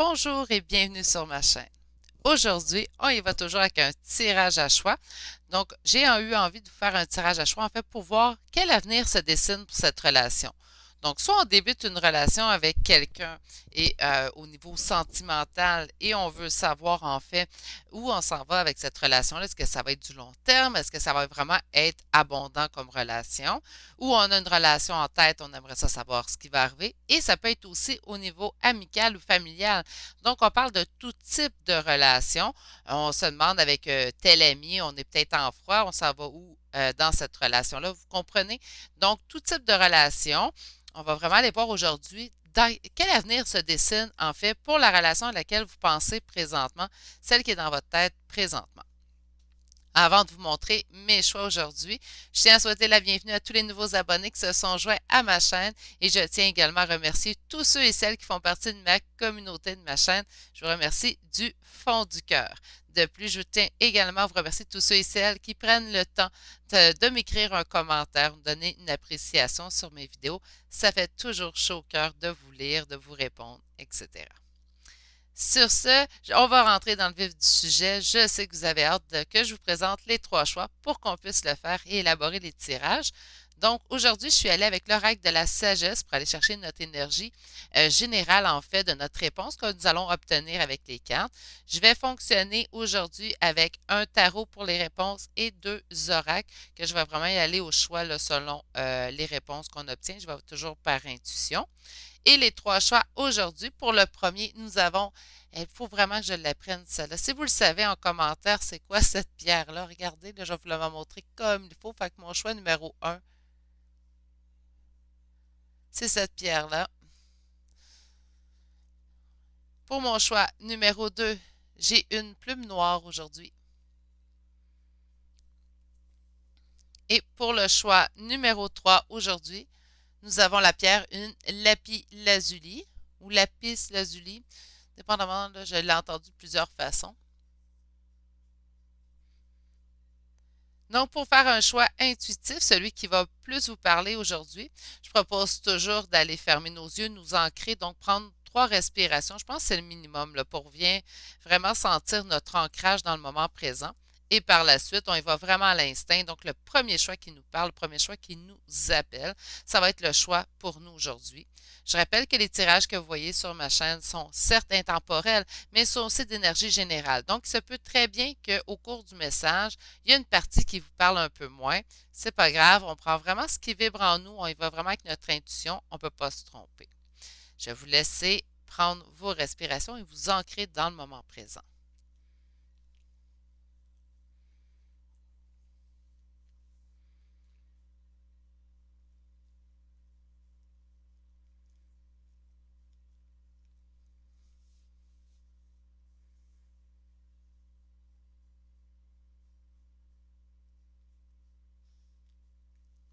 Bonjour et bienvenue sur ma chaîne. Aujourd'hui, on y va toujours avec un tirage à choix. Donc, j'ai eu envie de vous faire un tirage à choix en fait pour voir quel avenir se dessine pour cette relation. Donc, soit on débute une relation avec quelqu'un et au niveau sentimental et on veut savoir en fait où on s'en va avec cette relation-là. Est-ce que ça va être du long terme? Est-ce que ça va vraiment être abondant comme relation? Ou on a une relation en tête, on aimerait ça savoir ce qui va arriver. Et ça peut être aussi au niveau amical ou familial. Donc, on parle de tout type de relation. On se demande avec tel ami, on est peut-être en froid, on s'en va où dans cette relation-là, vous comprenez? Donc, tout type de relation, on va vraiment aller voir aujourd'hui quel avenir se dessine en fait pour la relation à laquelle vous pensez présentement, celle qui est dans votre tête présentement. Avant de vous montrer mes choix aujourd'hui, je tiens à souhaiter la bienvenue à tous les nouveaux abonnés qui se sont joints à ma chaîne et je tiens également à remercier tous ceux et celles qui font partie de ma communauté de ma chaîne. Je vous remercie du fond du cœur. De plus, je tiens également à vous remercier tous ceux et celles qui prennent le temps de m'écrire un commentaire, me donner une appréciation sur mes vidéos. Ça fait toujours chaud au cœur de vous lire, de vous répondre, etc. Sur ce, on va rentrer dans le vif du sujet. Je sais que vous avez hâte que je vous présente les trois choix pour qu'on puisse le faire et élaborer les tirages. Donc, aujourd'hui, je suis allée avec l'oracle de la sagesse pour aller chercher notre énergie générale, en fait, de notre réponse que nous allons obtenir avec les cartes. Je vais fonctionner aujourd'hui avec un tarot pour les réponses et deux oracles que je vais vraiment y aller au choix là, selon les réponses qu'on obtient. Je vais toujours par intuition. Et les trois choix aujourd'hui, pour le premier, nous avons, il faut vraiment que je l'apprenne celle-là. Si vous le savez en commentaire, c'est quoi cette pierre-là? Regardez, là, je vais vous la montrer comme il faut. Fait que mon choix numéro un, c'est cette pierre-là. Pour mon choix numéro 2, j'ai une plume noire aujourd'hui. Et pour le choix numéro 3 aujourd'hui, nous avons la pierre, une lapis lazuli ou lapis lazuli, dépendamment, là, je l'ai entendu de plusieurs façons. Donc, pour faire un choix intuitif, celui qui va plus vous parler aujourd'hui, je propose toujours d'aller fermer nos yeux, nous ancrer, donc prendre 3 respirations. Je pense que c'est le minimum là, pour bien vraiment sentir notre ancrage dans le moment présent. Et par la suite, on y va vraiment à l'instinct. Donc, le premier choix qui nous parle, le premier choix qui nous appelle, ça va être le choix pour nous aujourd'hui. Je rappelle que les tirages que vous voyez sur ma chaîne sont certes intemporels, mais sont aussi d'énergie générale. Donc, il se peut très bien qu'au cours du message, il y a une partie qui vous parle un peu moins. C'est pas grave, on prend vraiment ce qui vibre en nous, on y va vraiment avec notre intuition, on ne peut pas se tromper. Je vais vous laisser prendre vos respirations et vous ancrer dans le moment présent.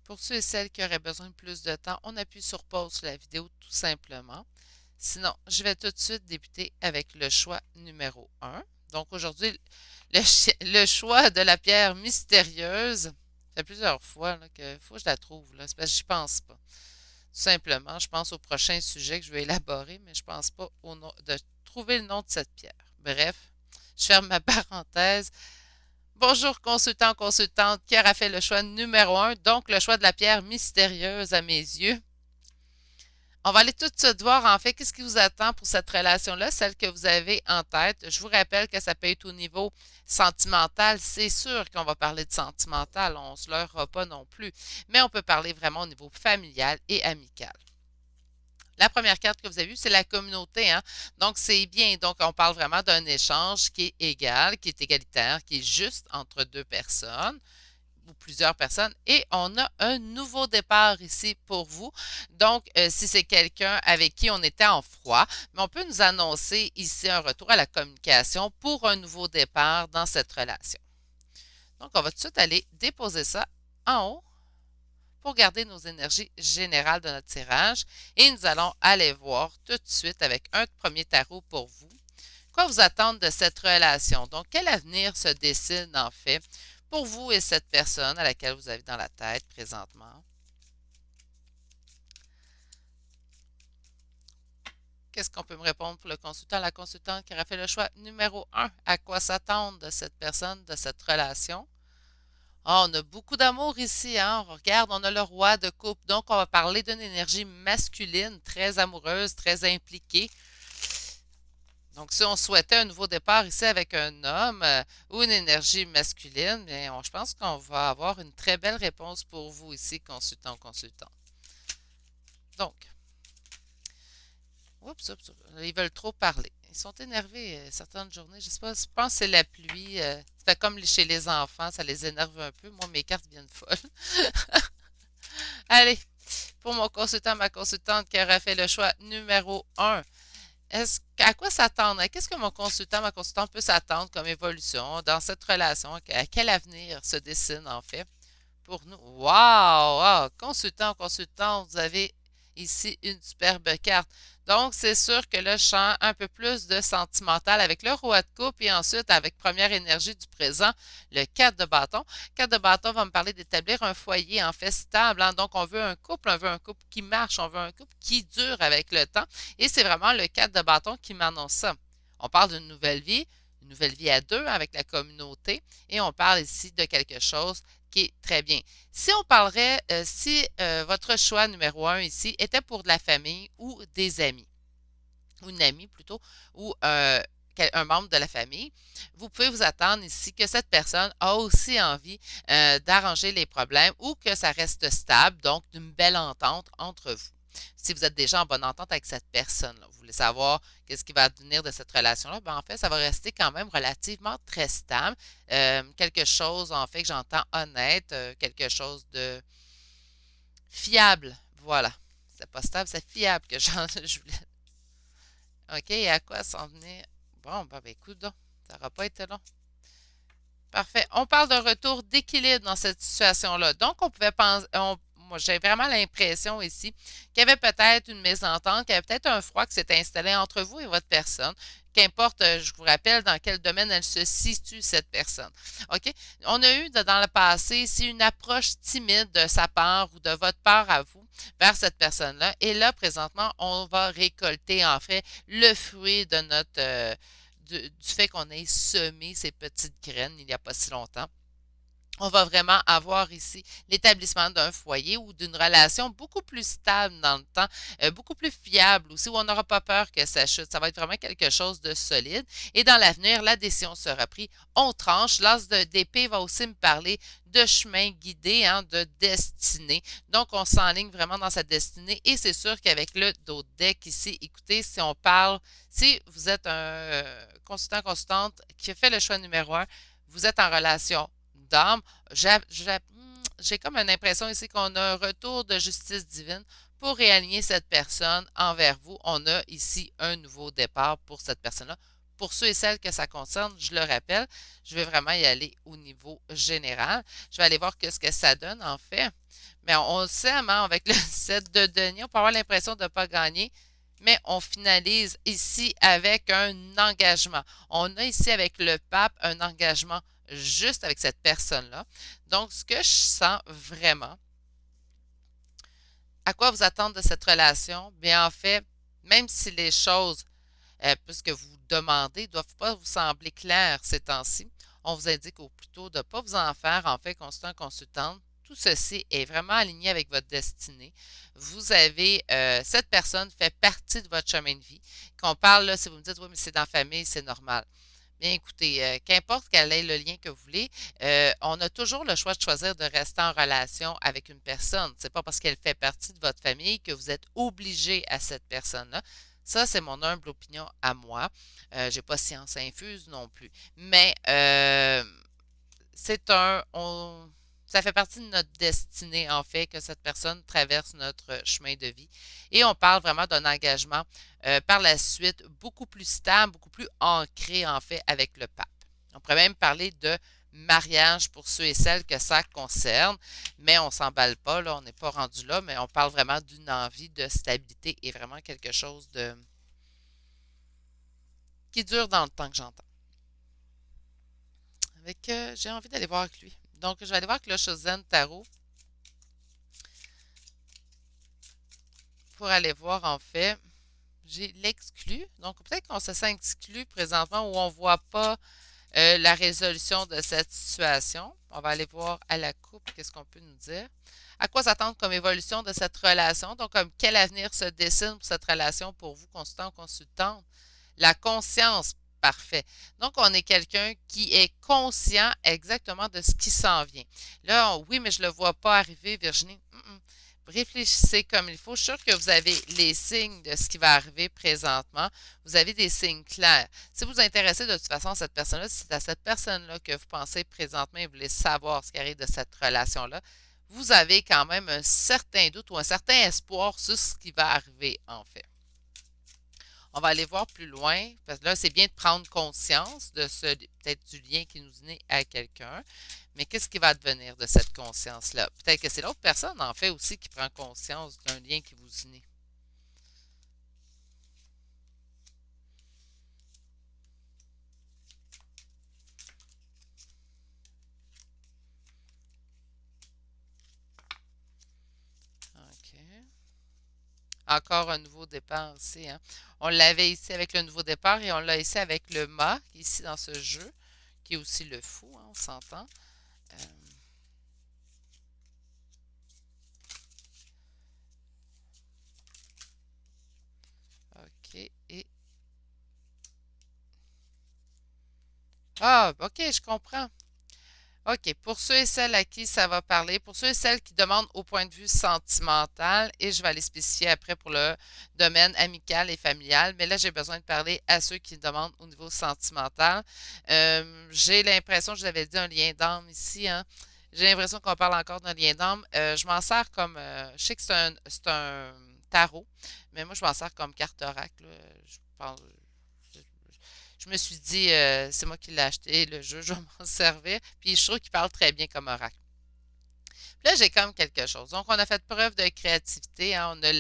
Pour ceux et celles qui auraient besoin de plus de temps, on appuie sur pause sur la vidéo tout simplement. Sinon, je vais tout de suite débuter avec le choix numéro 1. Donc aujourd'hui, le choix de la pierre mystérieuse. Ça fait plusieurs fois qu'il faut que je la trouve. Là. C'est parce que j'y pense pas. Tout simplement, je pense au prochain sujet que je vais élaborer, mais je ne pense pas au nom, de trouver le nom de cette pierre. Bref, je ferme ma parenthèse. Bonjour consultant, consultante, qui aura fait le choix numéro 1, donc le choix de la pierre mystérieuse à mes yeux. On va aller tout de suite voir en fait qu'est-ce qui vous attend pour cette relation-là, celle que vous avez en tête. Je vous rappelle que ça peut être au niveau sentimental. C'est sûr qu'on va parler de sentimental, on ne se leurrera pas non plus, mais on peut parler vraiment au niveau familial et amical. La première carte que vous avez vue, c'est la communauté, hein? Donc, c'est bien. Donc, on parle vraiment d'un échange qui est égal, qui est égalitaire, qui est juste entre deux personnes ou plusieurs personnes. Et on a un nouveau départ ici pour vous. Donc, si c'est quelqu'un avec qui on était en froid, mais on peut nous annoncer ici un retour à la communication pour un nouveau départ dans cette relation. Donc, on va tout de suite aller déposer ça en haut pour garder nos énergies générales de notre tirage. Et nous allons aller voir tout de suite avec un premier tarot pour vous. Quoi vous attendre de cette relation? Donc, quel avenir se dessine en fait pour vous et cette personne à laquelle vous avez dans la tête présentement? qu'est-ce qu'on peut me répondre pour le consultant? La consultante qui aura fait le choix numéro un. À quoi s'attendre de cette personne, de cette relation? Ah, on a beaucoup d'amour ici, hein? Regarde, on a le roi de coupe. Donc, on va parler d'une énergie masculine, très amoureuse, très impliquée. Donc, si on souhaitait un nouveau départ ici avec un homme ou une énergie masculine, bien, je pense qu'on va avoir une très belle réponse pour vous ici, consultant ou consultant. Donc, oups, ils veulent trop parler. Ils sont énervés certaines journées. Je sais pas, je pense que c'est la pluie. C'est comme chez les enfants, ça les énerve un peu. Moi, mes cartes viennent folles. Allez, pour mon consultant, ma consultante qui aura fait le choix numéro un. À quoi s'attendre? Qu'est-ce que mon consultant, ma consultante peut s'attendre comme évolution dans cette relation? À quel avenir se dessine en fait pour nous? Wow! Wow! Consultant, consultant, vous avez ici une superbe carte. Donc, c'est sûr que là, je sens un peu plus de sentimental avec le roi de coupe et ensuite avec première énergie du présent, le 4 de bâton. 4 de bâton va me parler d'établir un foyer en fait stable, hein. Donc, on veut un couple qui marche, on veut un couple qui dure avec le temps. Et c'est vraiment le 4 de bâton qui m'annonce ça. On parle d'une nouvelle vie, une nouvelle vie à deux avec la communauté et on parle ici de quelque chose qui est très bien. Si on parlerait, si votre choix numéro un ici était pour de la famille ou des amis, ou une amie plutôt, ou un membre de la famille, vous pouvez vous attendre ici que cette personne a aussi envie d'arranger les problèmes ou que ça reste stable, donc d'une belle entente entre vous. Si vous êtes déjà en bonne entente avec cette personne-là, vous voulez savoir qu'est-ce qui va advenir de cette relation-là, ben en fait, ça va rester quand même relativement très stable. Quelque chose, en fait, que j'entends honnête, quelque chose de fiable. Voilà. C'est pas stable, c'est fiable que je voulais. OK, et à quoi s'en venir? Bon, ben écoute donc, ça n'aura pas été long. Parfait. On parle d'un retour d'équilibre dans cette situation-là. Donc, on pouvait penser, moi, j'ai vraiment l'impression ici qu'il y avait peut-être une mésentente, qu'il y avait peut-être un froid qui s'est installé entre vous et votre personne. Qu'importe, je vous rappelle dans quel domaine elle se situe, cette personne. OK? On a eu dans le passé ici une approche timide de sa part ou de votre part à vous vers cette personne-là. Et là, présentement, on va récolter en fait le fruit de notre du fait qu'on ait semé ces petites graines il n'y a pas si longtemps. On va vraiment avoir ici l'établissement d'un foyer ou d'une relation beaucoup plus stable dans le temps, beaucoup plus fiable aussi, où on n'aura pas peur que ça chute. Ça va être vraiment quelque chose de solide. Et dans l'avenir, la décision sera prise. On tranche. L'as d'épée va aussi me parler de chemin guidé, hein, de destinée. Donc, on s'enligne vraiment dans sa destinée. Et c'est sûr qu'avec le dos deck ici, écoutez, si on parle, si vous êtes un consultant, consultante qui a fait le choix numéro un, vous êtes en relation d'âme, j'ai comme une impression ici qu'on a un retour de justice divine pour réaligner cette personne envers vous. On a ici un nouveau départ pour cette personne-là. Pour ceux et celles que ça concerne, je le rappelle, je vais vraiment y aller au niveau général. Je vais aller voir ce que ça donne en fait. Mais on le sait, hein, avec le set de denier, on peut avoir l'impression de ne pas gagner, mais on finalise ici avec un engagement. On a ici avec le pape un engagement juste avec cette personne-là. Donc, ce que je sens vraiment, à quoi vous attendre de cette relation? Bien, en fait, même si les choses, puisque vous demandez, ne doivent pas vous sembler claires ces temps-ci, on vous indique au plus tôt de ne pas vous en faire, en fait, consultant, consultante. Tout ceci est vraiment aligné avec votre destinée. Vous avez, cette personne fait partie de votre chemin de vie. Qu'on parle là, si vous me dites, oui, mais c'est dans la famille, c'est normal. Bien, écoutez, qu'importe quel est le lien que vous voulez, on a toujours le choix de choisir de rester en relation avec une personne. C'est pas parce qu'elle fait partie de votre famille que vous êtes obligé à cette personne-là. Ça, c'est mon humble opinion à moi. J'ai pas science infuse non plus. Mais c'est ça fait partie de notre destinée, en fait, que cette personne traverse notre chemin de vie. Et on parle vraiment d'un engagement par la suite beaucoup plus stable, beaucoup plus ancré, en fait, avec le pape. On pourrait même parler de mariage pour ceux et celles que ça concerne, mais on ne s'emballe pas, là, on n'est pas rendu là, mais on parle vraiment d'une envie de stabilité et vraiment quelque chose de qui dure dans le temps que j'entends. Avec, j'ai envie d'aller voir avec lui. Donc, je vais aller voir avec le Shozen Tarot pour aller voir en fait. j'ai l'exclu. Donc, peut-être qu'on se sent exclu présentement ou on ne voit pas la résolution de cette situation. On va aller voir à la coupe qu'est-ce qu'on peut nous dire. À quoi s'attendre comme évolution de cette relation? Donc, comme quel avenir se dessine pour cette relation pour vous, consultant ou consultante? La conscience, parfait. Donc, on est quelqu'un qui est conscient exactement de ce qui s'en vient. Là, oui, mais je ne le vois pas arriver, Virginie. Réfléchissez comme il faut. Je suis sûre que vous avez les signes de ce qui va arriver présentement. Vous avez des signes clairs. Si vous vous intéressez de toute façon à cette personne-là, si c'est à cette personne-là que vous pensez présentement et vous voulez savoir ce qui arrive de cette relation-là, vous avez quand même un certain doute ou un certain espoir sur ce qui va arriver en fait. On va aller voir plus loin, parce que là, c'est bien de prendre conscience de ce, peut-être du lien qui nous unit à quelqu'un, mais qu'est-ce qui va devenir de cette conscience-là? Peut-être que c'est l'autre personne, en fait, aussi, qui prend conscience d'un lien qui vous unit. OK. Encore un nouveau départ ici, hein. On l'avait ici avec le nouveau départ et on l'a ici avec le mât, ici dans ce jeu, qui est aussi le fou, hein, on s'entend. Euh, OK. Et ah, OK, je comprends. OK. Pour ceux et celles à qui ça va parler, pour ceux et celles qui demandent au point de vue sentimental, et je vais aller spécifier après pour le domaine amical et familial, mais là, j'ai besoin de parler à ceux qui demandent au niveau sentimental. J'ai l'impression, je vous avais dit un lien d'âme ici, hein. J'ai l'impression qu'on parle encore d'un lien d'âme. Je m'en sers comme, je sais que c'est un tarot, mais moi, je m'en sers comme carte oracle, là. Je pense, je me suis dit, c'est moi qui l'ai acheté, le jeu, je vais m'en servir. Puis je trouve qu'il parle très bien comme oracle. Puis là, j'ai comme quelque chose. Donc, on a fait preuve de créativité, hein. On a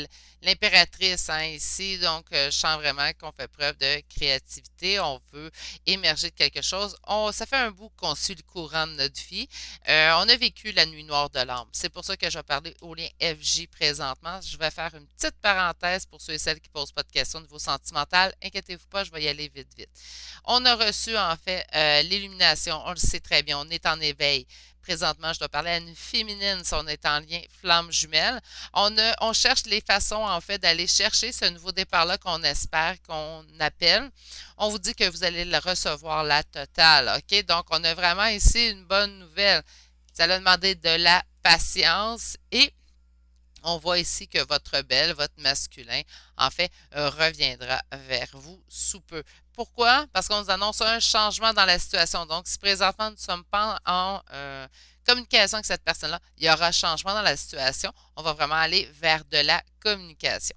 l'impératrice, hein, ici. Donc, je sens vraiment qu'on fait preuve de créativité. On veut émerger de quelque chose. Ça fait un bout qu'on suit le courant de notre vie. On a vécu la nuit noire de l'âme. C'est pour ça que je vais parler au lien FJ présentement. Je vais faire une petite parenthèse pour ceux et celles qui ne posent pas de questions au niveau sentimental. Inquiétez-vous pas, je vais y aller vite, vite. On a reçu, en fait, l'illumination. On le sait très bien. On est en éveil. Présentement, je dois parler à une féminine si on est en lien flamme jumelle. On cherche les façons, en fait, d'aller chercher ce nouveau départ-là qu'on espère, qu'on appelle. On vous dit que vous allez le recevoir la totale, OK? Donc, on a vraiment ici une bonne nouvelle. Ça a demandé de la patience et on voit ici que votre rebelle, votre masculin, en fait, reviendra vers vous sous peu. Pourquoi? Parce qu'on nous annonce un changement dans la situation. Donc, si présentement nous ne sommes pas en communication avec cette personne-là, il y aura changement dans la situation. On va vraiment aller vers de la communication.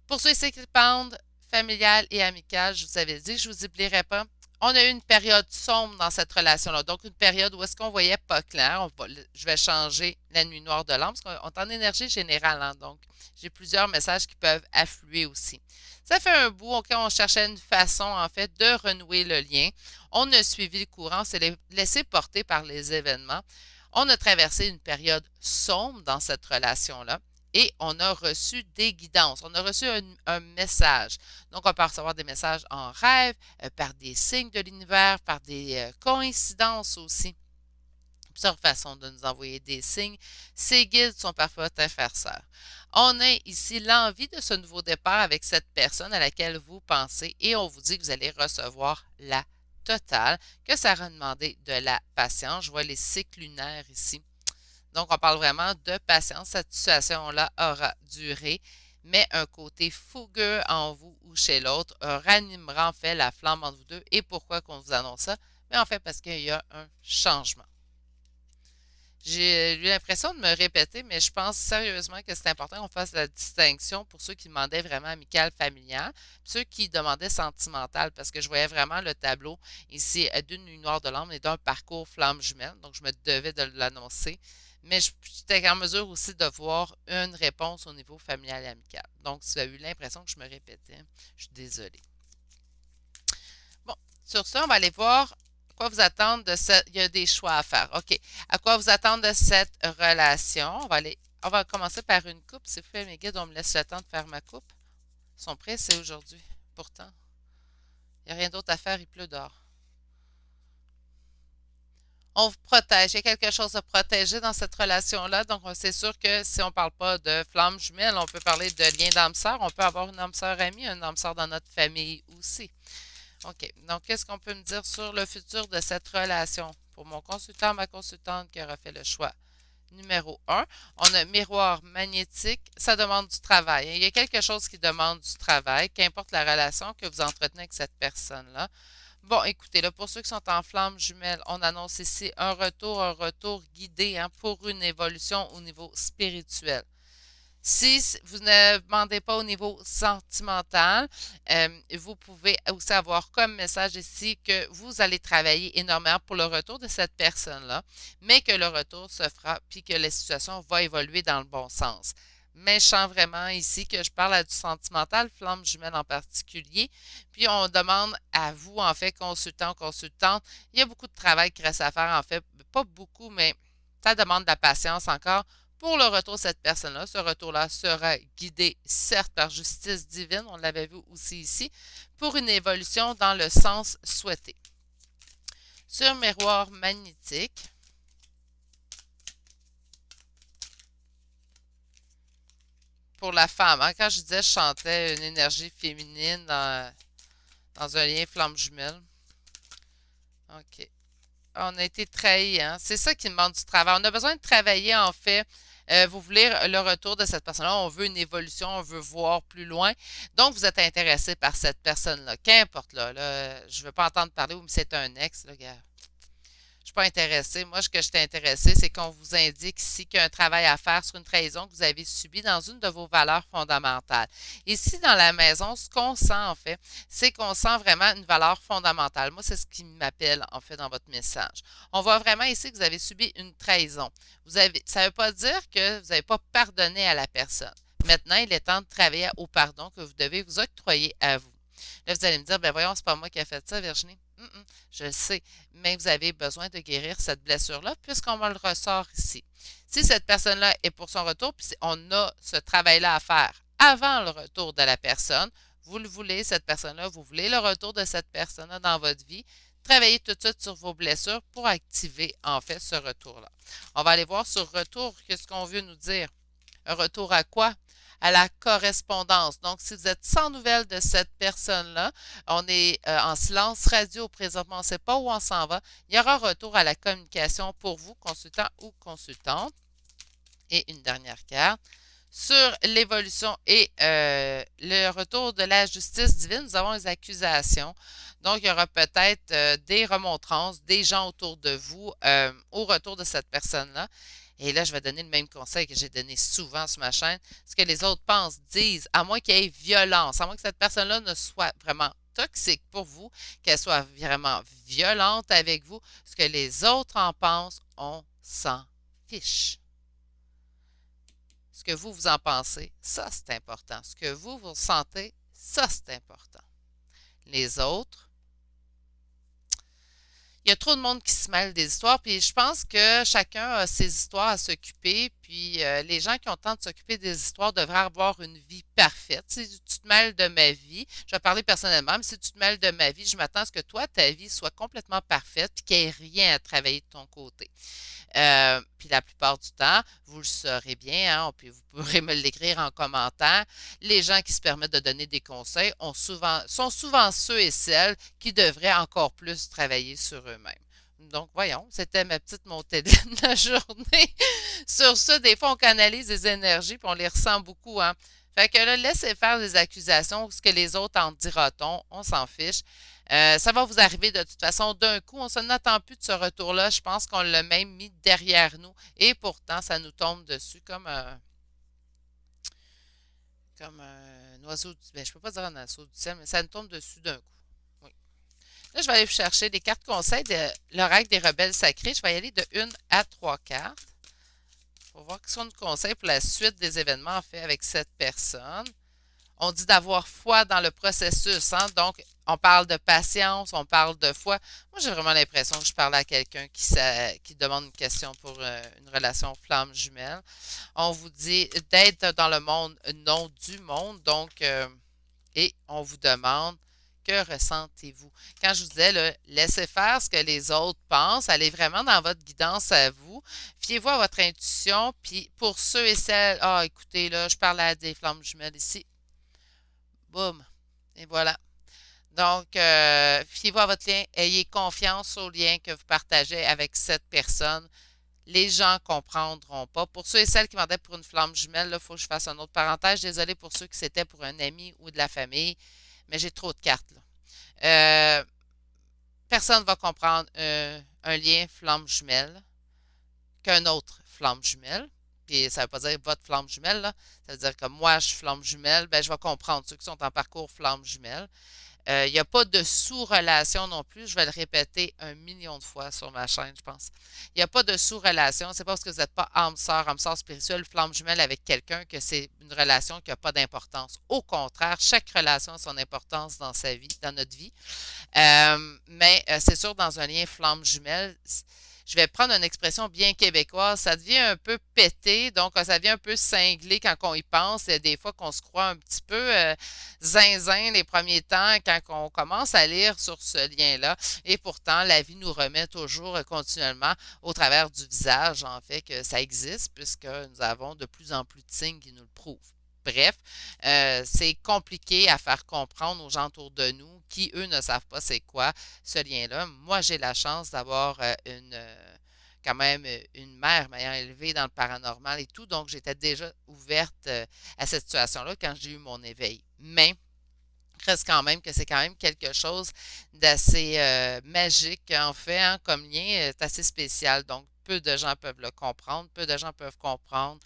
Pour ceux qui pendent familial et amical, je vous avais dit, je ne vous oublierai pas. On a eu une période sombre dans cette relation-là. Donc, une période où est-ce qu'on voyait pas clair. Je vais changer la nuit noire de l'âme parce qu'on est en énergie générale, hein. Donc, j'ai plusieurs messages qui peuvent affluer aussi. Ça fait un bout, OK, on cherchait une façon, en fait, de renouer le lien. On a suivi le courant, on s'est laissé porter par les événements. On a traversé une période sombre dans cette relation-là et on a reçu des guidances. On a reçu un message. Donc, on peut recevoir des messages en rêve, par des signes de l'univers, par des coïncidences aussi. Plusieurs façons de nous envoyer des signes. Ces guides sont parfois très farceurs. On a ici l'envie de ce nouveau départ avec cette personne à laquelle vous pensez et on vous dit que vous allez recevoir la totale, que ça va demander de la patience. Je vois les cycles lunaires ici. Donc, on parle vraiment de patience. Cette situation-là aura duré, mais un côté fougueux en vous ou chez l'autre ranimera en fait la flamme entre vous deux. Et pourquoi qu'on vous annonce ça? Mais en fait, parce qu'il y a un changement. J'ai eu l'impression de me répéter, mais je pense sérieusement que c'est important qu'on fasse la distinction pour ceux qui demandaient vraiment amical, familial, ceux qui demandaient sentimental, parce que je voyais vraiment le tableau ici d'une nuit noire de l'âme et d'un parcours flamme jumelle, donc je me devais de l'annoncer. Mais j'étais en mesure aussi de voir une réponse au niveau familial et amical. Donc, si tu as eu l'impression que je me répétais, je suis désolée. Bon, sur ça, on va aller voir à quoi vous attendre de cette. Il y a des choix à faire. OK. À quoi vous attendre de cette relation? On va commencer par une coupe. S'il vous plaît, mes guides, on me laisse le temps de faire ma coupe. Ils sont pressés aujourd'hui. Pourtant, il n'y a rien d'autre à faire, il pleut dehors. On vous protège. Il y a quelque chose à protéger dans cette relation-là. Donc, c'est sûr que si on ne parle pas de flamme jumelle, on peut parler de lien d'âme sœur. On peut avoir une âme sœur amie, une âme sœur dans notre famille aussi. OK. Donc, qu'est-ce qu'on peut me dire sur le futur de cette relation? Pour mon consultant, ma consultante qui aura fait le choix. Numéro un, on a miroir magnétique, ça demande du travail. Il y a quelque chose qui demande du travail, qu'importe la relation que vous entretenez avec cette personne-là. Bon, écoutez, là, pour ceux qui sont en flamme jumelle, on annonce ici un retour guidé hein, pour une évolution au niveau spirituel. Si vous ne demandez pas au niveau sentimental, vous pouvez aussi avoir comme message ici que vous allez travailler énormément pour le retour de cette personne-là, mais que le retour se fera puis que la situation va évoluer dans le bon sens. Mais je sens vraiment ici que je parle à du sentimental, flamme jumelle en particulier. Puis on demande à vous, en fait, consultant, consultante, il y a beaucoup de travail qui reste à faire, en fait, pas beaucoup, mais ça demande de la patience encore pour le retour de cette personne-là. Ce retour-là sera guidé, certes, par justice divine, on l'avait vu aussi ici, pour une évolution dans le sens souhaité. Sur miroir magnétique, pour la femme, hein, quand je disais je chantais une énergie féminine dans un lien flamme jumelle. OK. On a été trahis, hein? C'est ça qui demande du travail. On a besoin de travailler, en fait. Vous voulez le retour de cette personne-là. On veut une évolution, on veut voir plus loin. Donc, vous êtes intéressé par cette personne-là. Qu'importe, je ne veux pas entendre parler ou c'est un ex, là, gars. Je ne suis pas intéressée. Moi, ce que je suis intéressée, c'est qu'on vous indique ici qu'il y a un travail à faire sur une trahison que vous avez subie dans une de vos valeurs fondamentales. Ici, dans la maison, ce qu'on sent, en fait, c'est qu'on sent vraiment une valeur fondamentale. Moi, c'est ce qui m'appelle, en fait, dans votre message. On voit vraiment ici que vous avez subi une trahison. Ça ne veut pas dire que vous n'avez pas pardonné à la personne. Maintenant, il est temps de travailler au pardon que vous devez vous octroyer à vous. Là, vous allez me dire, ben voyons, c'est pas moi qui ai fait ça, Virginie. Je le sais, mais vous avez besoin de guérir cette blessure-là puisqu'on me le ressort ici. Si cette personne-là est pour son retour, puis on a ce travail-là à faire avant le retour de la personne, vous le voulez, cette personne-là, vous voulez le retour de cette personne-là dans votre vie, travaillez tout de suite sur vos blessures pour activer en fait ce retour-là. On va aller voir sur retour, qu'est-ce qu'on veut nous dire. Un retour à quoi? À la correspondance. Donc, si vous êtes sans nouvelles de cette personne-là, on est en silence radio présentement, on ne sait pas où on s'en va. Il y aura un retour à la communication pour vous, consultant ou consultante. Et une dernière carte. Sur l'évolution et le retour de la justice divine, nous avons les accusations. Donc, il y aura peut-être des remontrances, des gens autour de vous au retour de cette personne-là. Et là, je vais donner le même conseil que j'ai donné souvent sur ma chaîne. Ce que les autres pensent, disent, à moins qu'il y ait violence, à moins que cette personne-là ne soit vraiment toxique pour vous, qu'elle soit vraiment violente avec vous, ce que les autres en pensent, on s'en fiche. Ce que vous en pensez, ça c'est important. Ce que vous ressentez, ça c'est important. Les autres, il y a trop de monde qui se mêle des histoires, puis je pense que chacun a ses histoires à s'occuper, puis les gens qui ont le temps de s'occuper des histoires devraient avoir une vie parfaite. Si tu te mêles de ma vie, je vais parler personnellement, mais si tu te mêles de ma vie, je m'attends à ce que toi, ta vie soit complètement parfaite, puis qu'il n'y ait rien à travailler de ton côté. Puis la plupart du temps, vous le saurez bien, hein, puis vous pourrez me l'écrire en commentaire. Les gens qui se permettent de donner des conseils sont souvent ceux et celles qui devraient encore plus travailler sur eux-mêmes. Donc, voyons, c'était ma petite montée de la journée. Sur ça, des fois, on canalise des énergies, puis on les ressent beaucoup, hein. Fait que là, laissez faire les accusations, ce que les autres en dira-t-on, on s'en fiche. Ça va vous arriver de toute façon d'un coup. On ne s'en attend plus de ce retour-là. Je pense qu'on l'a même mis derrière nous. Et pourtant, ça nous tombe dessus comme un oiseau du ben, je ne peux pas dire un oiseau du ciel, mais ça nous tombe dessus d'un coup. Oui. Là, je vais aller vous chercher des cartes conseils de l'oracle des rebelles sacrés. Je vais y aller de 1 à 3 cartes pour voir ce qu'on nous conseille pour la suite des événements en fait avec cette personne. On dit d'avoir foi dans le processus, hein? Donc, on parle de patience, on parle de foi. Moi, j'ai vraiment l'impression que je parle à quelqu'un qui demande une question pour une relation flamme jumelle. On vous dit d'être dans le monde, non du monde. Donc, et on vous demande que ressentez-vous. Quand je vous disais, là, laissez faire ce que les autres pensent, allez vraiment dans votre guidance à vous, fiez-vous à votre intuition, puis pour ceux et celles, ah, écoutez, là, je parle à des flammes jumelles ici, boum, et voilà. Donc, fiez-vous à votre lien, ayez confiance au lien que vous partagez avec cette personne. Les gens ne comprendront pas. Pour ceux et celles qui demandaient pour une flamme jumelle, il faut que je fasse une autre parenthèse. Désolé pour ceux qui c'était pour un ami ou de la famille, mais j'ai trop de cartes là. Personne ne va comprendre un lien flamme jumelle qu'un autre flamme jumelle. Puis ça ne veut pas dire votre flamme jumelle, là. Ça veut dire que moi, je suis flamme jumelle, ben, je vais comprendre ceux qui sont en parcours flamme jumelle. Il n'y a pas de sous-relation non plus. Je vais le répéter 1 million de fois sur ma chaîne, je pense. Il n'y a pas de sous-relation. C'est pas parce que vous n'êtes pas âme sœur spirituelle, flamme jumelle avec quelqu'un que c'est une relation qui n'a pas d'importance. Au contraire, chaque relation a son importance dans sa vie, dans notre vie. Mais c'est sûr, dans un lien flamme jumelle, je vais prendre une expression bien québécoise, ça devient un peu pété, donc ça devient un peu cinglé quand on y pense. Il y a des fois qu'on se croit un petit peu zinzin les premiers temps quand on commence à lire sur ce lien-là. Et pourtant, la vie nous remet toujours continuellement au travers du visage, en fait, que ça existe, puisque nous avons de plus en plus de signes qui nous le prouvent. Bref, c'est compliqué à faire comprendre aux gens autour de nous qui, eux, ne savent pas c'est quoi ce lien-là. Moi, j'ai la chance d'avoir quand même une mère m'ayant élevée dans le paranormal et tout, donc j'étais déjà ouverte à cette situation-là quand j'ai eu mon éveil. Mais reste quand même que c'est quand même quelque chose d'assez magique en fait, hein, comme lien, c'est assez spécial. Donc, peu de gens peuvent le comprendre, peu de gens peuvent comprendre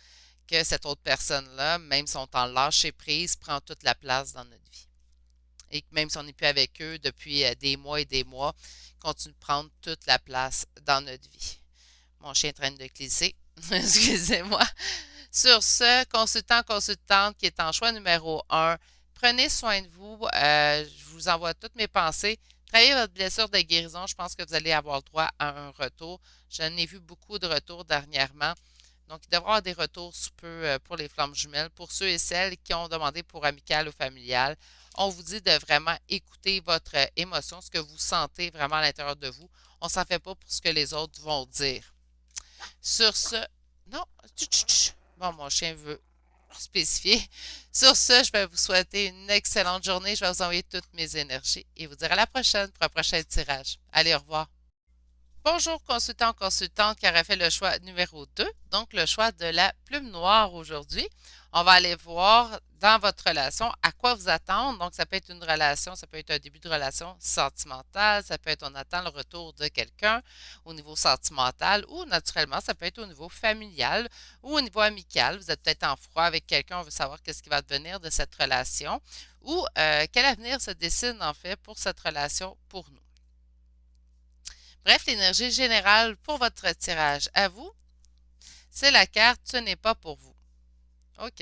que cette autre personne-là, même si on est en lâcher prise, prend toute la place dans notre vie. Et que même si on n'est plus avec eux depuis des mois et des mois, continue de prendre toute la place dans notre vie. Mon chien traîne de glisser. Excusez-moi. Sur ce, consultant, consultante qui est en choix numéro 1, prenez soin de vous. Je vous envoie toutes mes pensées. Travaillez votre blessure de guérison. Je pense que vous allez avoir le droit à un retour. J'en ai vu beaucoup de retours dernièrement. Donc, il devrait y avoir des retours sous peu pour les flammes jumelles. Pour ceux et celles qui ont demandé pour amical ou familial, on vous dit de vraiment écouter votre émotion, ce que vous sentez vraiment à l'intérieur de vous. On ne s'en fait pas pour ce que les autres vont dire. Sur ce, non, bon, mon chien veut spécifier. Sur ce, je vais vous souhaiter une excellente journée. Je vais vous envoyer toutes mes énergies et vous dire à la prochaine pour un prochain tirage. Allez, au revoir. Bonjour, consultant, consultante qui aurait fait le choix numéro 2, donc le choix de la plume noire aujourd'hui. On va aller voir dans votre relation à quoi vous attendre. Donc, ça peut être une relation, ça peut être un début de relation sentimentale, ça peut être on attend le retour de quelqu'un au niveau sentimental ou naturellement, ça peut être au niveau familial ou au niveau amical. Vous êtes peut-être en froid avec quelqu'un, on veut savoir qu'est-ce qui va devenir de cette relation ou quel avenir se dessine en fait pour cette relation pour nous. Bref, l'énergie générale pour votre tirage à vous, c'est la carte Ce n'est pas pour vous. OK.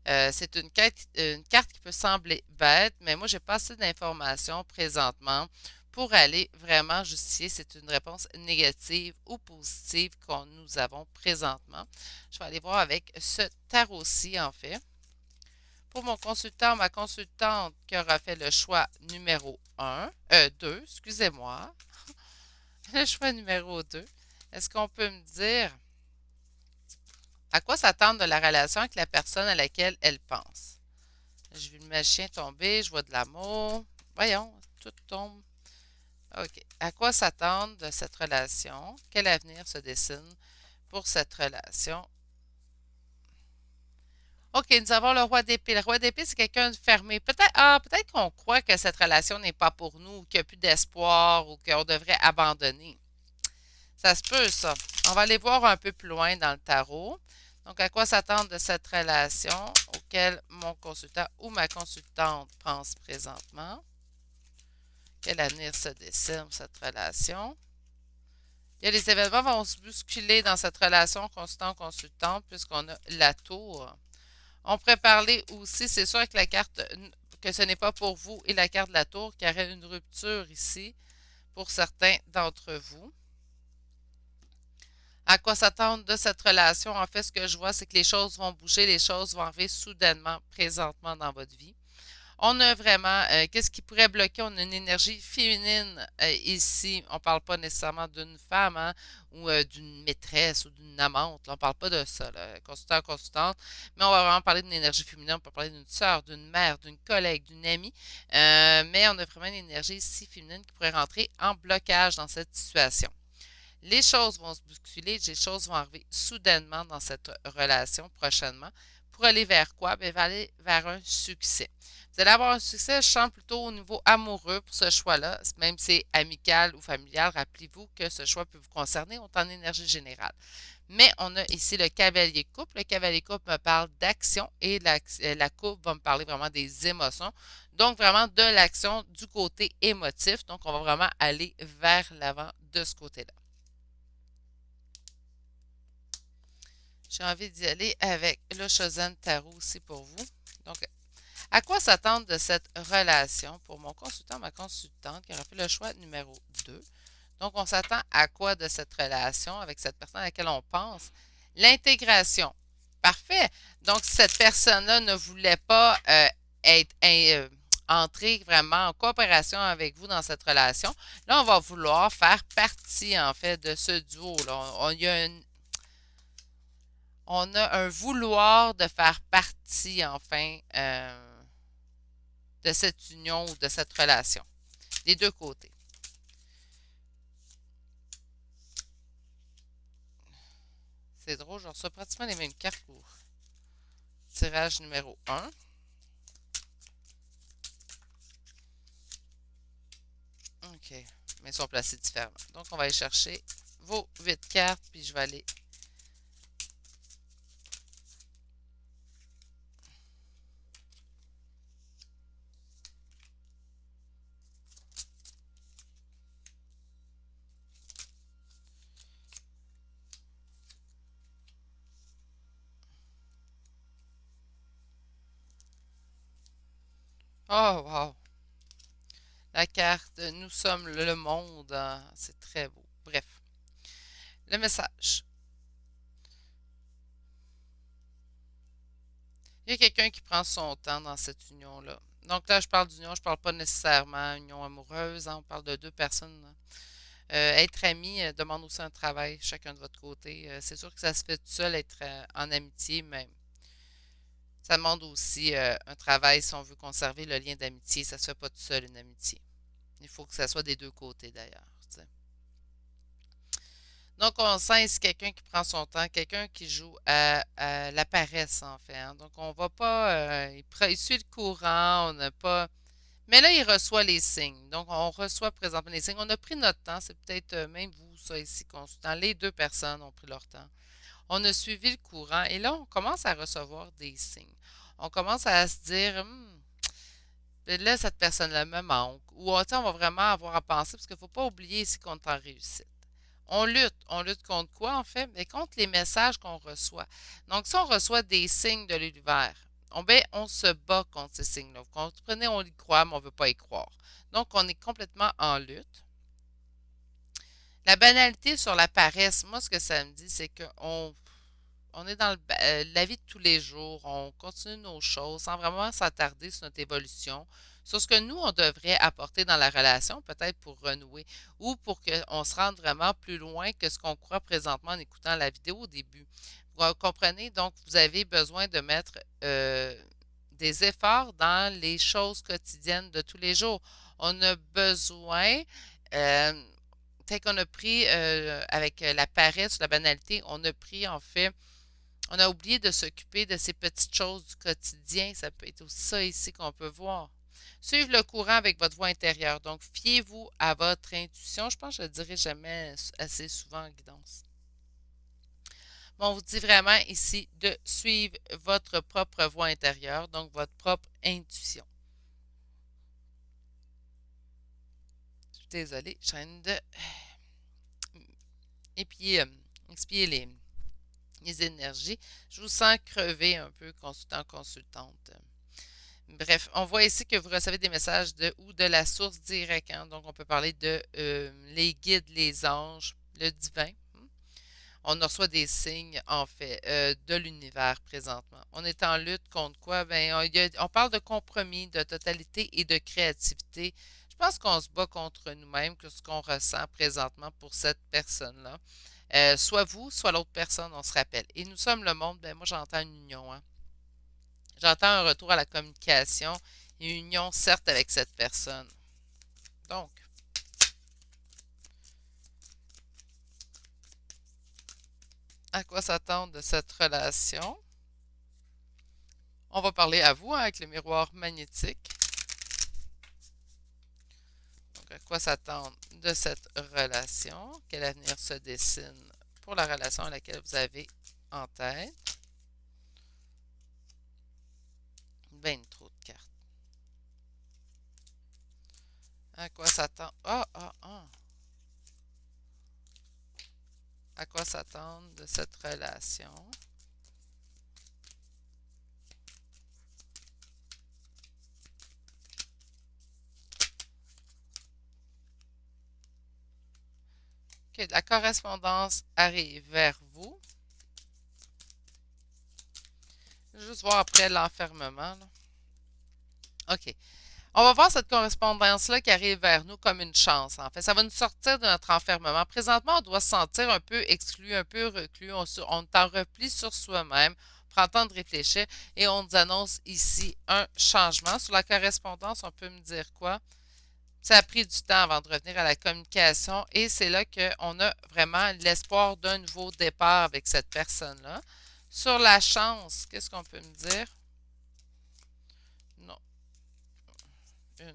C'est une carte qui peut sembler bête, mais moi, j'ai pas assez d'informations présentement pour aller vraiment justifier si c'est une réponse négative ou positive que nous avons présentement. Je vais aller voir avec ce tarot-ci, en fait. Pour mon consultant, ma consultante qui aura fait le choix numéro 2, excusez-moi. Le choix numéro 2. Est-ce qu'on peut me dire à quoi s'attendre de la relation avec la personne à laquelle elle pense? Je vu le chien tomber, je vois de l'amour. Voyons, tout tombe. OK. À quoi s'attendre de cette relation? Quel avenir se dessine pour cette relation? OK, nous avons le roi d'épée. Le roi d'épée, c'est quelqu'un de fermé. Peut-être qu'on croit que cette relation n'est pas pour nous, ou qu'il n'y a plus d'espoir, ou qu'on devrait abandonner. Ça se peut, ça. On va aller voir un peu plus loin dans le tarot. Donc, à quoi s'attendre de cette relation auquel mon consultant ou ma consultante pense présentement? Quel avenir se dessine pour cette relation? Il y a les événements vont se bousculer dans cette relation consultant-consultante puisqu'on a la tour. On pourrait parler aussi, c'est sûr, avec la carte que ce n'est pas pour vous et la carte de la tour, qu'il y aurait une rupture ici pour certains d'entre vous. À quoi s'attendre de cette relation? En fait, ce que je vois, c'est que les choses vont bouger, les choses vont arriver soudainement, présentement dans votre vie. On a vraiment, qu'est-ce qui pourrait bloquer? On a une énergie féminine ici. On ne parle pas nécessairement d'une femme, hein, ou d'une maîtresse ou d'une amante. Là, on ne parle pas de ça, là, consultant, consultante. Mais on va vraiment parler d'une énergie féminine. On peut parler d'une sœur, d'une mère, d'une collègue, d'une amie. Mais on a vraiment une énergie ici féminine qui pourrait rentrer en blocage dans cette situation. Les choses vont se bousculer, les choses vont arriver soudainement dans cette relation prochainement. Pour aller vers quoi? Bien, aller vers un succès. Vous allez avoir un succès, je sens plutôt au niveau amoureux pour ce choix-là, même si c'est amical ou familial. Rappelez-vous que ce choix peut vous concerner, autant en énergie générale. Mais on a ici le cavalier couple. Le cavalier couple me parle d'action et la coupe va me parler vraiment des émotions. Donc, vraiment de l'action du côté émotif. Donc, on va vraiment aller vers l'avant de ce côté-là. J'ai envie d'y aller avec le Chosen Tarot aussi pour vous. Donc, à quoi s'attendre de cette relation pour mon consultant, ma consultante qui aura fait le choix numéro 2? Donc, on s'attend à quoi de cette relation avec cette personne à laquelle on pense? L'intégration. Parfait. Donc, si cette personne-là ne voulait pas entrer vraiment en coopération avec vous dans cette relation, là, on va vouloir faire partie, en fait, de ce duo-là. Il y a on a un vouloir de faire partie, enfin, de cette union ou de cette relation. Des deux côtés. C'est drôle, je reçois pratiquement les mêmes cartes pour tirage numéro 1. OK. Mais ils sont placés différemment. Donc, on va aller chercher vos 8 cartes, puis je vais aller. Oh, wow! La carte Nous sommes le monde. Hein. C'est très beau. Bref. Le message. Il y a quelqu'un qui prend son temps dans cette union-là. Donc là, je parle d'union, je parle pas nécessairement union amoureuse, hein, on parle de deux personnes. Être ami demande aussi un travail, chacun de votre côté. C'est sûr que ça se fait tout seul, être en amitié, mais ça demande aussi un travail si on veut conserver le lien d'amitié. Ça se fait pas tout seul, une amitié. Il faut que ça soit des deux côtés, d'ailleurs. T'sais. Donc, on sent ici quelqu'un qui prend son temps, quelqu'un qui joue à la paresse, en fait. Hein. Donc, on va pas. Il suit le courant, on n'a pas. Mais là, il reçoit les signes. Donc, on reçoit présentement les signes. On a pris notre temps. C'est peut-être même vous, ça, ici, consultant. Les deux personnes ont pris leur temps. On a suivi le courant et là, on commence à recevoir des signes. On commence à se dire, là, cette personne-là me manque. Ou, on va vraiment avoir à penser, parce qu'il ne faut pas oublier ici qu'on est en réussite. On lutte. On lutte contre quoi, en fait? Mais contre les messages qu'on reçoit. Donc, si on reçoit des signes de l'univers, on se bat contre ces signes-là. Vous comprenez, on y croit, mais on ne veut pas y croire. Donc, on est complètement en lutte. La banalité sur la paresse, moi, ce que ça me dit, c'est qu'on on est dans la vie de tous les jours, on continue nos choses sans vraiment s'attarder sur notre évolution, sur ce que nous, on devrait apporter dans la relation, peut-être pour renouer ou pour qu'on se rende vraiment plus loin que ce qu'on croit présentement en écoutant la vidéo au début. Vous comprenez? Donc, vous avez besoin de mettre des efforts dans les choses quotidiennes de tous les jours. On a besoin, tel qu'on a pris avec la paresse, la banalité, on a pris en fait on a oublié de s'occuper de ces petites choses du quotidien. Ça peut être aussi ça ici qu'on peut voir. Suivre le courant avec votre voix intérieure. Donc, fiez-vous à votre intuition. Je pense que je ne le dirai jamais assez souvent en guidance. Bon, on vous dit vraiment ici de suivre votre propre voix intérieure, donc votre propre intuition. Je suis désolée, je train de expier les énergies. Je vous sens crever un peu, consultant, consultante. Bref, on voit ici que vous recevez des messages de la source directe. Hein? Donc, on peut parler de les guides, les anges, le divin. On reçoit des signes, en fait, de l'univers présentement. On est en lutte contre quoi? Ben, on parle de compromis, de totalité et de créativité. Je pense qu'on se bat contre nous-mêmes, que ce qu'on ressent présentement pour cette personne-là. Soit vous, soit l'autre personne, on se rappelle. Et nous sommes le monde, ben moi j'entends une union, hein. J'entends un retour à la communication et une union, certes, avec cette personne. Donc, à quoi s'attendre de cette relation? On va parler à vous, hein, avec le miroir magnétique. Donc, à quoi s'attendre de cette relation? Quel avenir se dessine pour la relation à laquelle vous avez en tête? Ben trop de cartes. À quoi s'attendre? À quoi s'attendre de cette relation? Ok, la correspondance arrive vers vous. Juste voir après l'enfermement. OK. On va voir cette correspondance-là qui arrive vers nous comme une chance, en fait. Ça va nous sortir de notre enfermement. Présentement, on doit se sentir un peu exclu, un peu reclus. On est en repli sur soi-même. On prend le temps de réfléchir et on nous annonce ici un changement. Sur la correspondance, on peut me dire quoi? Ça a pris du temps avant de revenir à la communication et c'est là qu'on a vraiment l'espoir d'un nouveau départ avec cette personne-là. Sur la chance, qu'est-ce qu'on peut me dire? Non, une.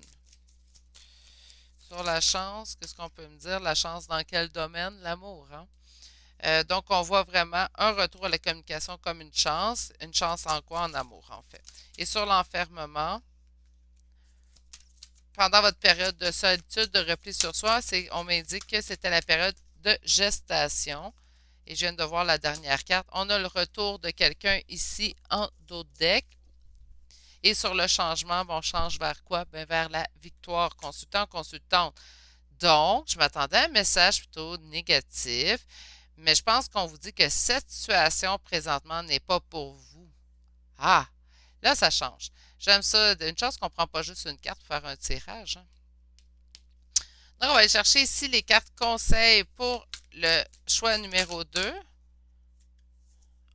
Sur la chance, qu'est-ce qu'on peut me dire? La chance dans quel domaine? L'amour, hein? Donc, on voit vraiment un retour à la communication comme une chance. Une chance en quoi? En amour, en fait. Et sur l'enfermement, pendant votre période de solitude, de repli sur soi, on m'indique que c'était la période de gestation. Et je viens de voir la dernière carte. On a le retour de quelqu'un ici en dos de deck. Et sur le changement, on change vers quoi? Ben, vers la victoire. Consultant, consultante. Donc, je m'attendais à un message plutôt négatif, mais je pense qu'on vous dit que cette situation présentement n'est pas pour vous. Ah, là, ça change. J'aime ça. Une chance qu'on ne prend pas juste une carte pour faire un tirage, hein. Donc, on va aller chercher ici les cartes conseils pour le choix numéro 2.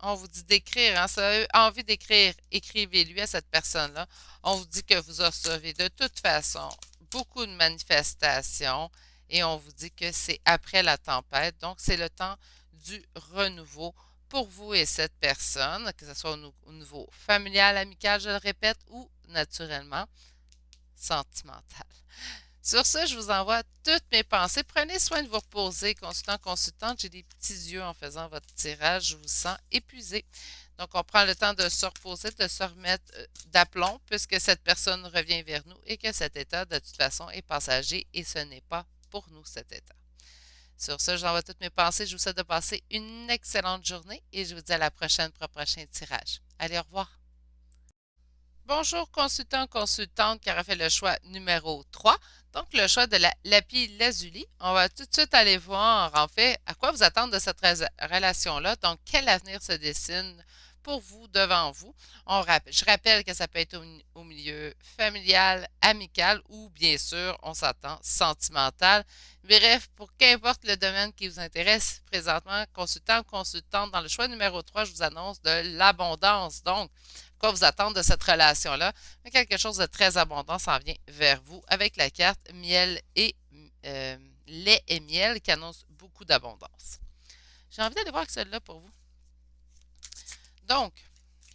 On vous dit d'écrire, hein, ça a envie d'écrire, écrivez-lui à cette personne-là. On vous dit que vous recevez de toute façon beaucoup de manifestations et on vous dit que c'est après la tempête, donc c'est le temps du renouveau pour vous et cette personne, que ce soit au niveau familial, amical, je le répète, ou naturellement sentimental. Sur ce, je vous envoie toutes mes pensées. Prenez soin de vous reposer. Consultant, consultante, j'ai des petits yeux en faisant votre tirage. Je vous sens épuisé. Donc, on prend le temps de se reposer, de se remettre d'aplomb, puisque cette personne revient vers nous et que cet état, de toute façon, est passager et ce n'est pas pour nous cet état. Sur ce, j'envoie toutes mes pensées. Je vous souhaite de passer une excellente journée et je vous dis à la prochaine pour un prochain tirage. Allez, au revoir. Bonjour, consultant, consultante qui aura fait le choix numéro 3. Donc, le choix de la lapis lazuli. On va tout de suite aller voir, en fait, à quoi vous attendre de cette relation-là. Donc, quel avenir se dessine pour vous, devant vous. Je rappelle que ça peut être au milieu familial, amical ou, bien sûr, on s'attend, sentimental. Bref, pour qu'importe le domaine qui vous intéresse présentement, consultant, consultante, dans le choix numéro 3, je vous annonce de l'abondance. Donc, quoi vous attendre de cette relation-là? Mais quelque chose de très abondant s'en vient vers vous avec la carte miel et lait et miel qui annonce beaucoup d'abondance. J'ai envie d'aller voir celle-là pour vous. Donc,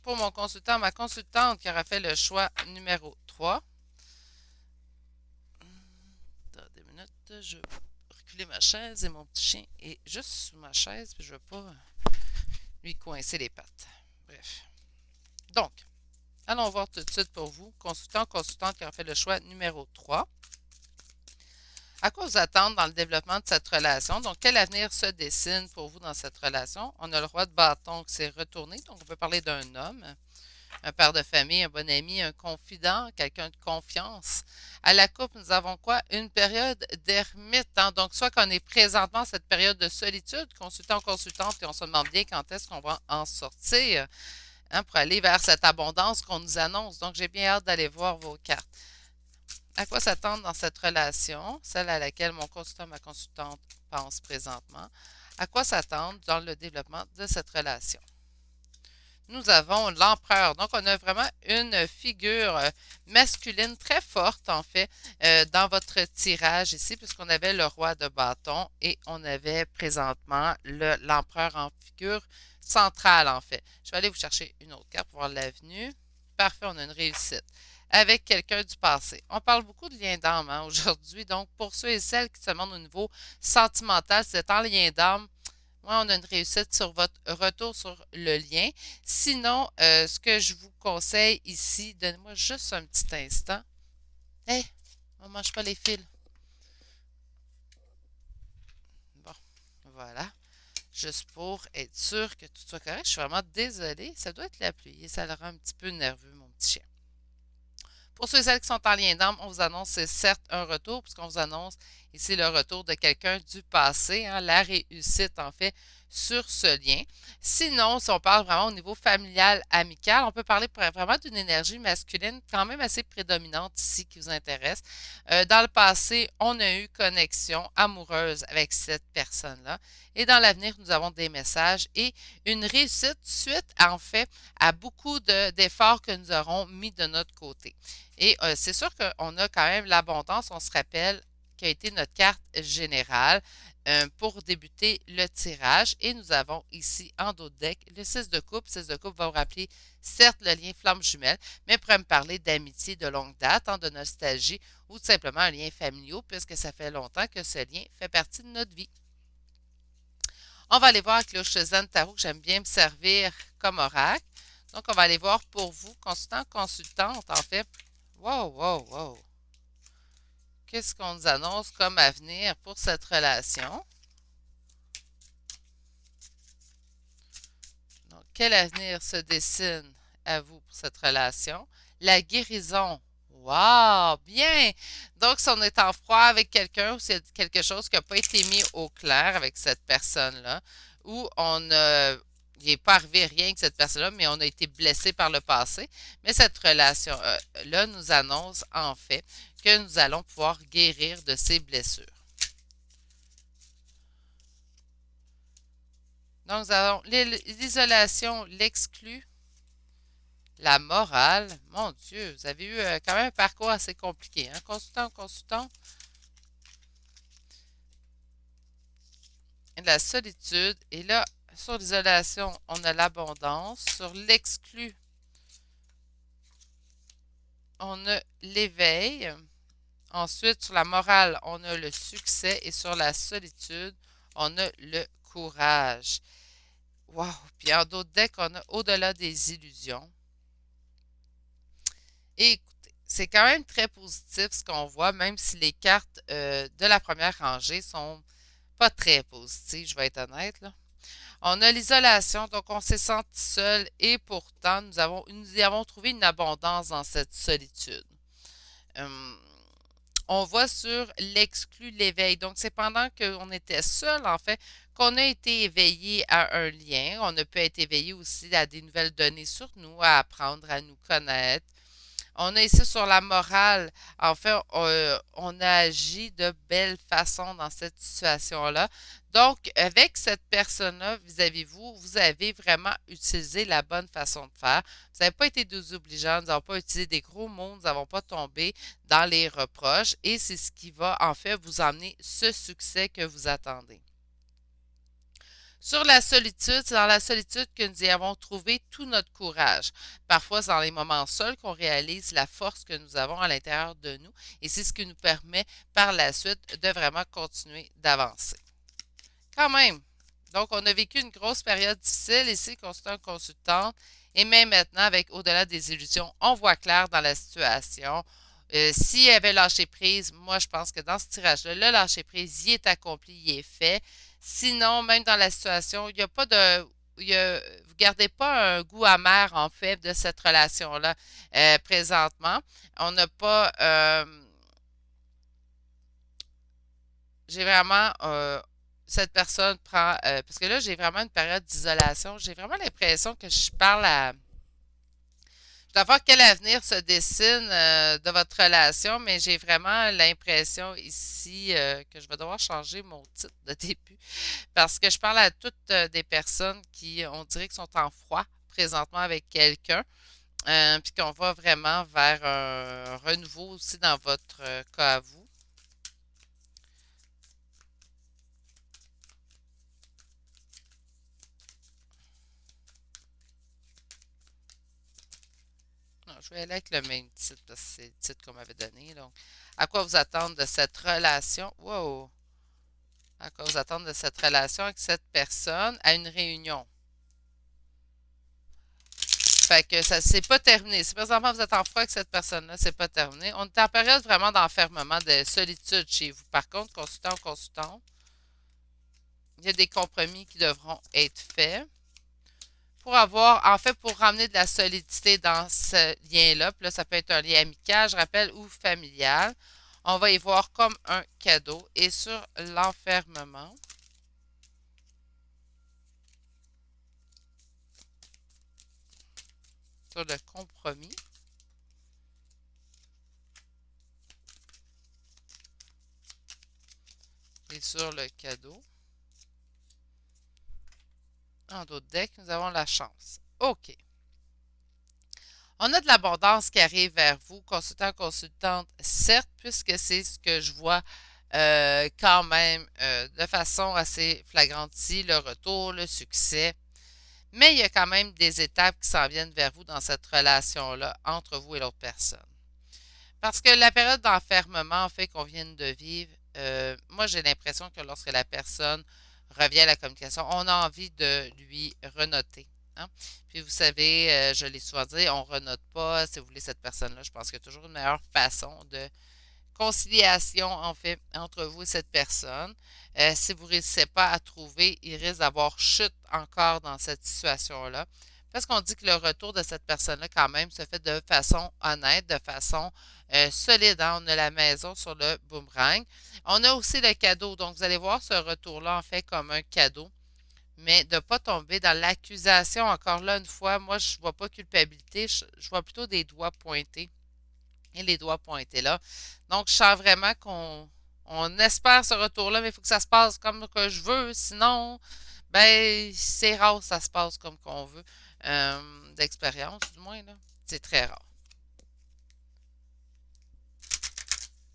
pour mon consultant, ma consultante qui aura fait le choix numéro 3. Attendez une minute, je vais reculer ma chaise et mon petit chien est juste sous ma chaise, puis je ne veux pas lui coincer les pattes. Bref. Donc, allons voir tout de suite pour vous, consultant, consultante qui a fait le choix numéro 3. À quoi vous attendre dans le développement de cette relation? Donc, quel avenir se dessine pour vous dans cette relation? On a le roi de bâton qui s'est retourné, donc on peut parler d'un homme. un père de famille, un bon ami, un confident, quelqu'un de confiance. À la coupe, nous avons quoi? Une période d'ermite, hein? Donc, soit qu'on est présentement à cette période de solitude, consultant, consultante, et on se demande bien quand est-ce qu'on va en sortir, hein, pour aller vers cette abondance qu'on nous annonce. Donc, j'ai bien hâte d'aller voir vos cartes. À quoi s'attendre dans cette relation, celle à laquelle mon consultant, ma consultante pense présentement? À quoi s'attendre dans le développement de cette relation? Nous avons l'empereur. Donc, on a vraiment une figure masculine très forte, en fait, dans votre tirage ici, puisqu'on avait le roi de bâton et on avait présentement l'empereur en figure centrale, en fait. Je vais aller vous chercher une autre carte pour voir l'avenue. Parfait, on a une réussite. Avec quelqu'un du passé. On parle beaucoup de lien d'âme, hein, aujourd'hui. Donc, pour ceux et celles qui se demandent au niveau sentimental, si c'est en lien d'âme, ouais, on a une réussite sur votre retour sur le lien. Sinon, ce que je vous conseille ici, donnez-moi juste un petit instant. Hé, on ne mange pas les fils. Bon, voilà. Juste pour être sûr que tout soit correct. Je suis vraiment désolée. Ça doit être la pluie et ça le rend un petit peu nerveux, mon petit chien. Pour ceux et celles qui sont en lien d'âme, on vous annonce c'est certes un retour, puisqu'on vous annonce ici le retour de quelqu'un du passé, hein, la réussite en fait sur ce lien. Sinon, si on parle vraiment au niveau familial, amical, on peut parler vraiment d'une énergie masculine quand même assez prédominante ici qui vous intéresse. Dans le passé, on a eu connexion amoureuse avec cette personne-là. Et dans l'avenir, nous avons des messages et une réussite suite en fait à beaucoup d'efforts que nous aurons mis de notre côté. Et c'est sûr qu'on a quand même l'abondance, on se rappelle, qui a été notre carte générale pour débuter le tirage. Et nous avons ici en dos de deck le 6 de coupe. 6 de coupe va vous rappeler certes le lien flamme jumelle, mais pourrait me parler d'amitié de longue date, hein, de nostalgie ou tout simplement un lien familial puisque ça fait longtemps que ce lien fait partie de notre vie. On va aller voir avec le Shazam Tarot que j'aime bien me servir comme oracle. Donc, on va aller voir pour vous, consultant, consultante, en fait. Wow, wow, wow. Qu'est-ce qu'on nous annonce comme avenir pour cette relation? Donc, quel avenir se dessine à vous pour cette relation? La guérison. Wow, bien. Donc, si on est en froid avec quelqu'un ou c'est quelque chose qui n'a pas été mis au clair avec cette personne-là, ou il n'est pas arrivé rien avec cette personne-là, mais on a été blessé par le passé. Mais cette relation-là nous annonce en fait que nous allons pouvoir guérir de ces blessures. Donc, nous avons l'isolation, l'exclus, la morale. Mon Dieu, vous avez eu quand même un parcours assez compliqué, hein? Consultant, consultant. Et la solitude. Et là, sur l'isolation, on a l'abondance. Sur l'exclu, on a l'éveil. Ensuite, sur la morale, on a le succès. Et sur la solitude, on a le courage. Wow! Puis en d'autres decks, on a au-delà des illusions. Et écoutez, c'est quand même très positif ce qu'on voit, même si les cartes de la première rangée sont pas très positives, je vais être honnête, là. On a l'isolation, donc on s'est senti seul et pourtant nous y avons trouvé une abondance dans cette solitude. Euh, on voit sur l'exclu l'éveil. Donc, c'est pendant qu'on était seul, en fait, qu'on a été éveillé à un lien. On a pu être éveillé aussi à des nouvelles données sur nous, à apprendre à nous connaître. On a ici sur la morale, en fait, on a agi de belle façon dans cette situation-là. Donc, avec cette personne-là vis-à-vis vous, vous avez vraiment utilisé la bonne façon de faire. Vous n'avez pas été désobligeants, nous n'avons pas utilisé des gros mots, nous n'avons pas tombé dans les reproches et c'est ce qui va en fait vous emmener ce succès que vous attendez. Sur la solitude, c'est dans la solitude que nous y avons trouvé tout notre courage. Parfois, c'est dans les moments seuls qu'on réalise la force que nous avons à l'intérieur de nous et c'est ce qui nous permet par la suite de vraiment continuer d'avancer. Quand même, donc on a vécu une grosse période difficile ici, consultant consultante, et même maintenant, avec au-delà des illusions, on voit clair dans la situation. S'il y avait lâché prise, moi je pense que dans ce tirage-là, le lâcher prise, il est accompli, il est fait. Sinon, même dans la situation, il n'y a pas de vous gardez pas un goût amer, en fait, de cette relation-là présentement. On n'a pas... j'ai vraiment... cette personne prend... parce que là, j'ai vraiment une période d'isolation. J'ai vraiment l'impression que je parle à... Je dois voir quel avenir se dessine de votre relation, mais j'ai vraiment l'impression ici que je vais devoir changer mon titre de début parce que je parle à toutes des personnes qui, on dirait, qui sont en froid présentement avec quelqu'un, puis qu'on va vraiment vers un renouveau aussi dans votre cas à vous. Non, je vais aller avec le même titre parce que c'est le titre qu'on m'avait donné. Donc, à quoi vous attendre de cette relation? Wow! À quoi vous attendre de cette relation avec cette personne à une réunion? Fait que ça c'est pas terminé. Si présentement vous êtes en froid avec cette personne-là, c'est pas terminé. On est en période vraiment d'enfermement, de solitude chez vous. Par contre, consultant ou consultant, il y a des compromis qui devront être faits pour avoir, en fait, pour ramener de la solidité dans ce lien-là. Puis là, ça peut être un lien amical, je rappelle, ou familial. On va y voir comme un cadeau. Et sur l'enfermement, sur le compromis et sur le cadeau, en d'autres decks, nous avons la chance. OK. On a de l'abondance qui arrive vers vous, consultant, consultante, certes, puisque c'est ce que je vois quand même de façon assez flagrante ici, le retour, le succès. Mais il y a quand même des étapes qui s'en viennent vers vous dans cette relation-là entre vous et l'autre personne. Parce que la période d'enfermement, en fait, qu'on vient de vivre, moi j'ai l'impression que lorsque la personne revient à la communication, on a envie de lui renoter. Hein. Puis vous savez, je l'ai souvent dit, on ne renote pas, si vous voulez, cette personne-là. Je pense qu'il y a toujours une meilleure façon de conciliation, en fait, entre vous et cette personne. Si vous ne réussissez pas à trouver, il risque d'avoir chute encore dans cette situation-là. Parce qu'on dit que le retour de cette personne-là, quand même, se fait de façon honnête, de façon solide. Hein. On a la maison sur le boomerang. On a aussi le cadeau. Donc, vous allez voir ce retour-là, en fait, comme un cadeau. Mais de ne pas tomber dans l'accusation, encore là, une fois, moi, je ne vois pas culpabilité, je vois plutôt des doigts pointés et les doigts pointés là. Donc, je sens vraiment qu'on espère ce retour-là, mais il faut que ça se passe comme que je veux. Sinon, ben, c'est rare que ça se passe comme qu'on veut. D'expérience, du moins, là. C'est très rare.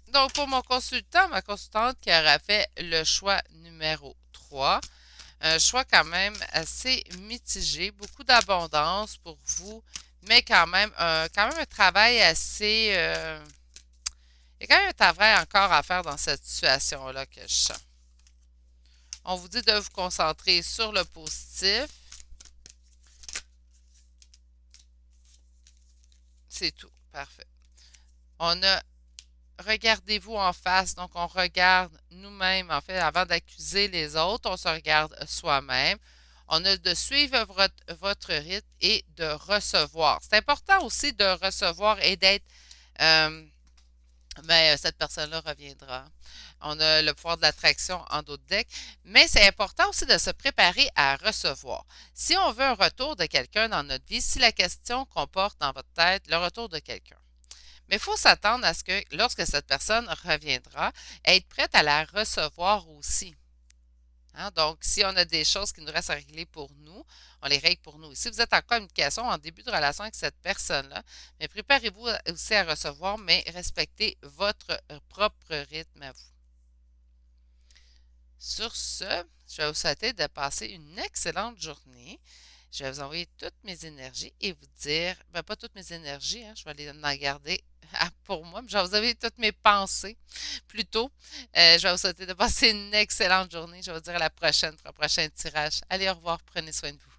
Donc, pour mon consultant, ma consultante qui aura fait le choix numéro 3, un choix quand même assez mitigé, beaucoup d'abondance pour vous, mais quand même un travail assez... il y a quand même un travail encore à faire dans cette situation-là que je sens. On vous dit de vous concentrer sur le positif. C'est tout. Parfait. On a regardez-vous en face. Donc, on regarde nous-mêmes, en fait, avant d'accuser les autres, on se regarde soi-même. On a de suivre votre rythme et de recevoir. C'est important aussi de recevoir et d'être euh, mais cette personne-là reviendra. On a le pouvoir de l'attraction en d'autres decks, mais c'est important aussi de se préparer à recevoir. Si on veut un retour de quelqu'un dans notre vie, si la question comporte dans votre tête le retour de quelqu'un, mais il faut s'attendre à ce que lorsque cette personne reviendra, être prête à la recevoir aussi. Hein, donc, si on a des choses qui nous restent à régler pour nous, on les règle pour nous. Si vous êtes en communication, en début de relation avec cette personne-là, mais préparez-vous aussi à recevoir, mais respectez votre propre rythme à vous. Sur ce, je vais vous souhaiter de passer une excellente journée. Je vais vous envoyer toutes mes énergies et vous dire, ben pas toutes mes énergies, hein, je vais les en garder pour moi, mais je vais vous envoyer toutes mes pensées plutôt. Je vais vous souhaiter de passer une excellente journée. Je vais vous dire à la prochaine pour un prochain tirage. Allez, au revoir, prenez soin de vous.